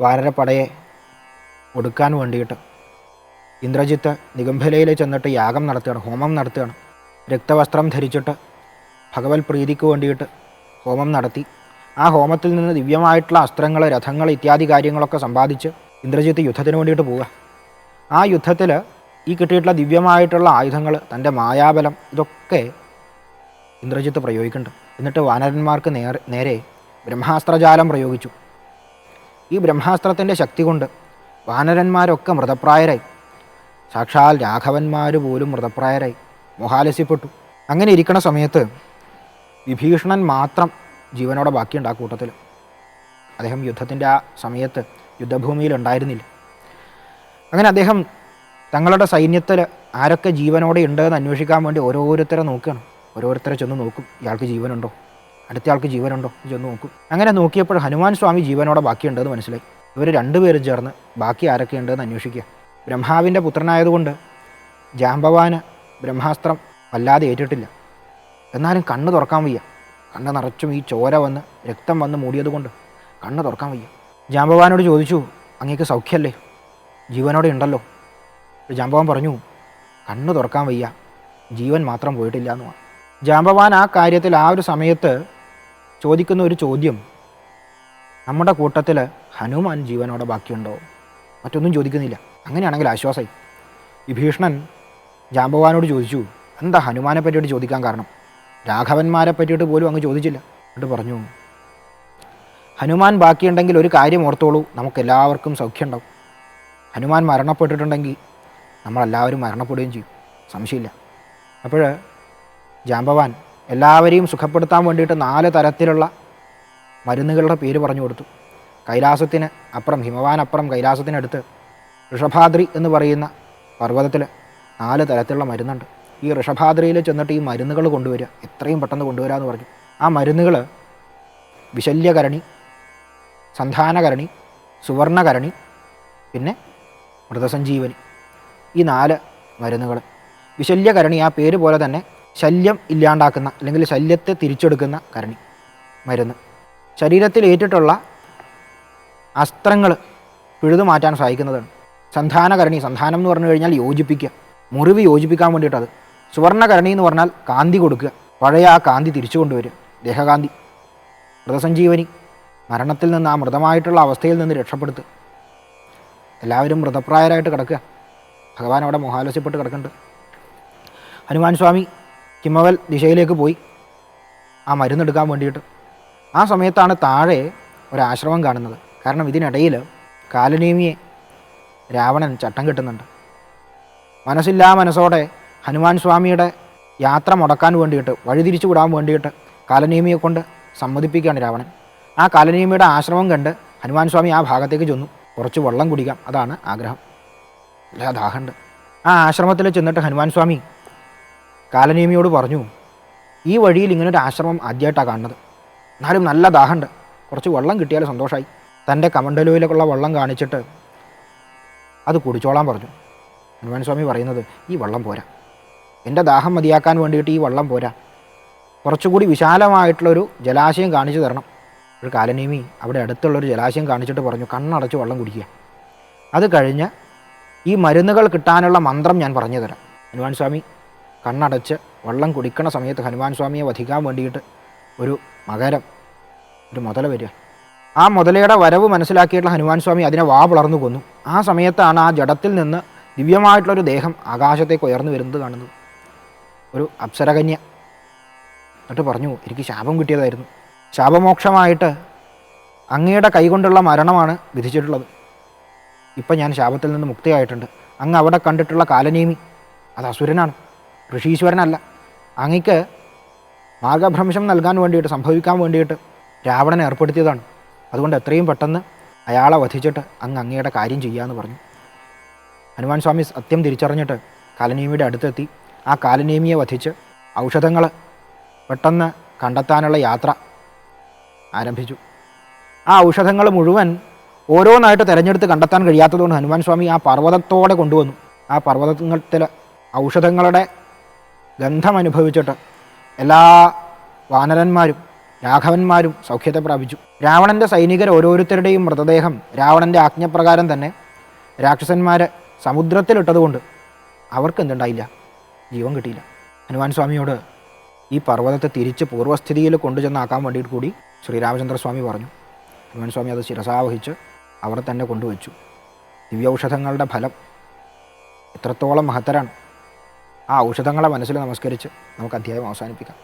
വാനരപ്പടയെ ഒടുക്കാൻ വേണ്ടിയിട്ട് ഇന്ദ്രജിത്ത് നിഗംഭലയിൽ ചെന്നിട്ട് യാഗം നടത്തുകയാണ്, ഹോമം നടത്തുകയാണ്. രക്തവസ്ത്രം ധരിച്ചിട്ട് ഭഗവത് പ്രീതിക്ക് വേണ്ടിയിട്ട് ഹോമം നടത്തി. ആ ഹോമത്തിൽ നിന്ന് ദിവ്യമായിട്ടുള്ള അസ്ത്രങ്ങൾ, രഥങ്ങൾ ഇത്യാദി കാര്യങ്ങളൊക്കെ സമ്പാദിച്ച് ഇന്ദ്രജിത്ത് യുദ്ധത്തിന് വേണ്ടിയിട്ട് പോവുക. ആ യുദ്ധത്തിൽ ഈ കിട്ടിയിട്ടുള്ള ദിവ്യമായിട്ടുള്ള ആയുധങ്ങൾ, തൻ്റെ മായാബലം, ഇതൊക്കെ ഇന്ദ്രജിത്ത് പ്രയോഗിക്കുന്നുണ്ട്. എന്നിട്ട് വാനരന്മാർക്ക് നേരെ ബ്രഹ്മാസ്ത്രജാലം പ്രയോഗിച്ചു. ഈ ബ്രഹ്മാസ്ത്രത്തിൻ്റെ ശക്തി കൊണ്ട് വാനരന്മാരൊക്കെ മൃതപ്രായരായി. സാക്ഷാൽ രാഘവന്മാർ പോലും മൃതപ്രായരായി, മോഹാലസ്യപ്പെട്ടു. അങ്ങനെ ഇരിക്കുന്ന സമയത്ത് വിഭീഷണൻ മാത്രം ജീവനോടെ ബാക്കിയുണ്ട് ആ കൂട്ടത്തിൽ. അദ്ദേഹം യുദ്ധത്തിൻ്റെ ആ സമയത്ത് യുദ്ധഭൂമിയിൽ ഉണ്ടായിരുന്നില്ല. അങ്ങനെ അദ്ദേഹം തങ്ങളുടെ സൈന്യത്തിൽ ആരൊക്കെ ജീവനോടെ ഉണ്ടെന്ന് അന്വേഷിക്കാൻ വേണ്ടി ഓരോരുത്തരെ നോക്കുകയാണ്. ഓരോരുത്തരെ ചെന്ന് നോക്കും, ഇയാൾക്ക് ജീവനുണ്ടോ, അടുത്ത ആൾക്ക് ജീവനുണ്ടോ ചെന്ന് നോക്കും. അങ്ങനെ നോക്കിയപ്പോൾ ഹനുമാൻ സ്വാമി ജീവനോടെ ബാക്കിയുണ്ടെന്ന് മനസ്സിലായി. ഇവർ രണ്ടുപേരും ചേർന്ന് ബാക്കി ആരൊക്കെ ഉണ്ടെന്ന് അന്വേഷിക്കുക. ബ്രഹ്മാവിൻ്റെ പുത്രനായതുകൊണ്ട് ജാംബവാന് ബ്രഹ്മാസ്ത്രം വല്ലാതെ ഏറ്റിട്ടില്ല. എന്നാലും കണ്ണ് തുറക്കാൻ വയ്യ. കണ്ണ് നിറച്ചും ഈ ചോര വന്ന് രക്തം വന്ന് മൂടിയതുകൊണ്ട് കണ്ണ് തുറക്കാൻ വയ്യ. ജാംബവാനോട് ചോദിച്ചു, അങ്ങേക്ക് സൗഖ്യമല്ലേ, ജീവനോടെ ഉണ്ടല്ലോ? ജാംബവാൻ പറഞ്ഞു, കണ്ണ് തുറക്കാൻ വയ്യ, ജീവൻ മാത്രം പോയിട്ടില്ല എന്ന് പറഞ്ഞു. ജാംബവാൻ ആ കാര്യത്തിൽ ആ ഒരു സമയത്ത് ചോദിക്കുന്ന ഒരു ചോദ്യം, നമ്മുടെ കൂട്ടത്തിൽ ഹനുമാൻ ജീവനോടെ ബാക്കിയുണ്ടോ? മറ്റൊന്നും ചോദിക്കുന്നില്ല. അങ്ങനെയാണെങ്കിൽ ആശ്വാസമായി. വിഭീഷണൻ ജാംബവാനോട് ചോദിച്ചു, എന്താ ഹനുമാനെ പറ്റിയിട്ട് ചോദിക്കാൻ കാരണം? രാഘവന്മാരെ പറ്റിയിട്ട് പോലും അങ്ങ് ചോദിച്ചില്ല. എന്നിട്ട് പറഞ്ഞു, ഹനുമാൻ ബാക്കിയുണ്ടെങ്കിൽ ഒരു കാര്യം ഓർത്തോളൂ, നമുക്കെല്ലാവർക്കും സൗഖ്യം ഉണ്ടാവും. ഹനുമാൻ മരണപ്പെട്ടിട്ടുണ്ടെങ്കിൽ നമ്മളെല്ലാവരും മരണപ്പെടുകയും ചെയ്യും, സംശയമില്ല. അപ്പോൾ ജാംബവാൻ എല്ലാവരെയും സുഖപ്പെടുത്താൻ വേണ്ടിയിട്ട് 4 തരത്തിലുള്ള മരുന്നുകളുടെ പേര് പറഞ്ഞു കൊടുത്തു. കൈലാസത്തിന് അപ്പുറം, ഹിമവാനപ്പുറം കൈലാസത്തിനടുത്ത് ഋഷഭാദ്രി എന്ന് പറയുന്ന പർവ്വതത്തിൽ 4 തരത്തിലുള്ള മരുന്നുണ്ട്. ഈ ഋഷഭാദ്രിയിൽ ചെന്നിട്ട് ഈ മരുന്നുകൾ കൊണ്ടുവരിക, എത്രയും പെട്ടെന്ന് കൊണ്ടുവരാമെന്ന് പറഞ്ഞു. ആ മരുന്നുകൾ വിശല്യകരണി, സന്ധാനകരണി, സുവർണകരണി, പിന്നെ മൃതസഞ്ജീവനി, ഈ 4 മരുന്നുകൾ. വിശല്യകരണി ആ പേര് പോലെ തന്നെ ശല്യം ഇല്ലാണ്ടാക്കുന്ന അല്ലെങ്കിൽ ശല്യത്തെ തിരിച്ചെടുക്കുന്ന കരണി മരുന്ന്. ശരീരത്തിൽ ഏറ്റിട്ടുള്ള അസ്ത്രങ്ങൾ പിഴുതു മാറ്റാൻ സഹായിക്കുന്നതാണ്. സന്ധാനകരണി, സന്ധാനം എന്ന് പറഞ്ഞു കഴിഞ്ഞാൽ യോജിപ്പിക്കുക, മുറിവ് യോജിപ്പിക്കാൻ വേണ്ടിയിട്ടത്. സുവർണകരണി എന്ന് പറഞ്ഞാൽ കാന്തി കൊടുക്കുക, പഴയ ആ കാന്തി തിരിച്ചു കൊണ്ടുവരിക, ദേഹകാന്തി. മൃതസഞ്ജീവനി, മരണത്തിൽ നിന്ന്, ആ മൃതമായിട്ടുള്ള അവസ്ഥയിൽ നിന്ന് രക്ഷപ്പെടുത്തുക. എല്ലാവരും മൃതപ്രായരായിട്ട് കിടക്കുക, ഭഗവാൻ അവിടെ മോഹാലസ്യപ്പെട്ട് കിടക്കുന്നുണ്ട്. ഹനുമാൻ സ്വാമി ഹിമവൽ ദിശയിലേക്ക് പോയി ആ മരുന്നെടുക്കാൻ വേണ്ടിയിട്ട്. ആ സമയത്താണ് താഴെ ഒരാശ്രമം കാണുന്നത്. കാരണം ഇതിനിടയിൽ കാലനേമിയെ രാവണൻ ചട്ടം കെട്ടുന്നുണ്ട്. മനസ്സില്ലാ മനസ്സോടെ ഹനുമാൻ സ്വാമിയുടെ യാത്ര മുടക്കാൻ വേണ്ടിയിട്ട്, വഴിതിരിച്ചു വിടാൻ വേണ്ടിയിട്ട് കാലനേമിയെ കൊണ്ട് സമ്മതിപ്പിക്കുകയാണ് രാവണൻ. ആ കാലനേമിയുടെ ആശ്രമം കണ്ട് ഹനുമാൻ സ്വാമി ആ ഭാഗത്തേക്ക് ചെന്നു. കുറച്ച് വെള്ളം കുടിക്കാം, അതാണ് ആഗ്രഹം, അല്ല ദാഹമുണ്ട്. ആ ആശ്രമത്തിൽ ചെന്നിട്ട് ഹനുമാൻ സ്വാമി കാലനേമിയോട് പറഞ്ഞു, ഈ വഴിയിൽ ഇങ്ങനൊരു ആശ്രമം ആദ്യമായിട്ടാണ് കാണുന്നത്, എന്നാലും നല്ല ദാഹമുണ്ട്, കുറച്ച് വെള്ളം കിട്ടിയാൽ സന്തോഷമായി. തൻ്റെ കമണ്ടലുവിലേക്കുള്ള വെള്ളം കാണിച്ചിട്ട് അത് കുടിച്ചോളാൻ പറഞ്ഞു. ഹനുമാൻ സ്വാമി പറയുന്നത്, ഈ വെള്ളം പോരാ, എൻ്റെ ദാഹം മതിയാക്കാൻ വേണ്ടിയിട്ട് ഈ വെള്ളം പോരാ, കുറച്ചുകൂടി വിശാലമായിട്ടുള്ളൊരു ജലാശയം കാണിച്ചു തരണം. ഒരു കാലനേമി അവിടെ അടുത്തുള്ളൊരു ജലാശയം കാണിച്ചിട്ട് പറഞ്ഞു, കണ്ണടച്ച് വെള്ളം കുടിക്കുക, അത് കഴിഞ്ഞ് ഈ മരുന്നുകൾ കിട്ടാനുള്ള മന്ത്രം ഞാൻ പറഞ്ഞു തരാം. ഹനുമാൻ സ്വാമി കണ്ണടച്ച് വെള്ളം കുടിക്കണ സമയത്ത് ഹനുമാൻ സ്വാമിയെ വധിക്കാൻ വേണ്ടിയിട്ട് ഒരു മകരം, ഒരു മുതല വരിക. ആ മുതലയുടെ വരവ് മനസ്സിലാക്കിയിട്ടുള്ള ഹനുമാൻ സ്വാമി അതിനെ വാ പിളർന്നു കൊന്നു. ആ സമയത്താണ് ആ ജഡത്തിൽ നിന്ന് ദിവ്യമായിട്ടുള്ളൊരു ദേഹം ആകാശത്തേക്ക് ഉയർന്നു വരുന്നത് കാണുന്നത്, ഒരു അപ്സരകന്യ. എന്നിട്ട് പറഞ്ഞു, എനിക്ക് ശാപം കിട്ടിയതായിരുന്നു, ശാപമോക്ഷമായിട്ട് അങ്ങയുടെ കൈകൊണ്ടുള്ള മരണമാണ് വിധിച്ചിട്ടുള്ളത്. ഇപ്പം ഞാൻ ശാപത്തിൽ നിന്ന് മുക്തിയായിട്ടുണ്ട്. അങ്ങ് അവിടെ കണ്ടിട്ടുള്ള കാലനേമി അത് അസുരനാണ്, ഋഷീശ്വരനല്ല. അങ്ങയ്ക്ക് മാർഗഭ്രംശം നൽകാൻ വേണ്ടിയിട്ട്, സംഭവിക്കാൻ വേണ്ടിയിട്ട് രാവണൻ ഏർപ്പെടുത്തിയതാണ്. അതുകൊണ്ട് എത്രയും പെട്ടെന്ന് അയാളെ വധിച്ചിട്ട് അങ്ങയുടെ കാര്യം ചെയ്യാമെന്ന് പറഞ്ഞു. ഹനുമാൻ സ്വാമി സത്യം തിരിച്ചറിഞ്ഞിട്ട് കാലനേമിയുടെ അടുത്തെത്തി ആ കാലനേമിയെ വധിച്ച് ഔഷധങ്ങൾ പെട്ടെന്ന് കണ്ടെത്താനുള്ള യാത്ര ആരംഭിച്ചു. ആ ഔഷധങ്ങൾ മുഴുവൻ ഓരോന്നായിട്ട് തിരഞ്ഞെടുത്ത് കണ്ടെത്താൻ കഴിയാത്തതുകൊണ്ട് ഹനുമാൻ സ്വാമി ആ പർവ്വതത്തോടെ കൊണ്ടുവന്നു. ആ പർവ്വതത്തിൽ ഔഷധങ്ങളുടെ ഗന്ധം അനുഭവിച്ചിട്ട് എല്ലാ വാനരന്മാരും രാഘവന്മാരും സൗഖ്യത്തെ പ്രാപിച്ചു. രാവണൻ്റെ സൈനികർ ഓരോരുത്തരുടെയും മൃതദേഹം രാവണൻ്റെ ആജ്ഞപ്രകാരം തന്നെ രാക്ഷസന്മാരെ സമുദ്രത്തിലിട്ടതുകൊണ്ട് അവർക്ക് എന്തുണ്ടായില്ല, ജീവൻ കിട്ടിയില്ല. ഹനുമാൻ സ്വാമിയോട് ഈ പർവ്വതത്തെ തിരിച്ച് പൂർവ്വസ്ഥിതിയിൽ കൊണ്ടുചെന്നാക്കാൻ വേണ്ടിയിട്ട് കൂടി ശ്രീരാമചന്ദ്രസ്വാമി പറഞ്ഞു. ഹനുമാൻ സ്വാമി അത് ശിരസാവഹിച്ച് അവിടെ തന്നെ കൊണ്ടുവച്ചു. ദിവ്യൌഷധങ്ങളുടെ ഫലം എത്രത്തോളം മഹത്തരാണ്. ആ ഔഷധങ്ങളെ മനസ്സിൽ നമസ്കരിച്ച് നമുക്ക് അധ്യായം അവസാനിപ്പിക്കാം.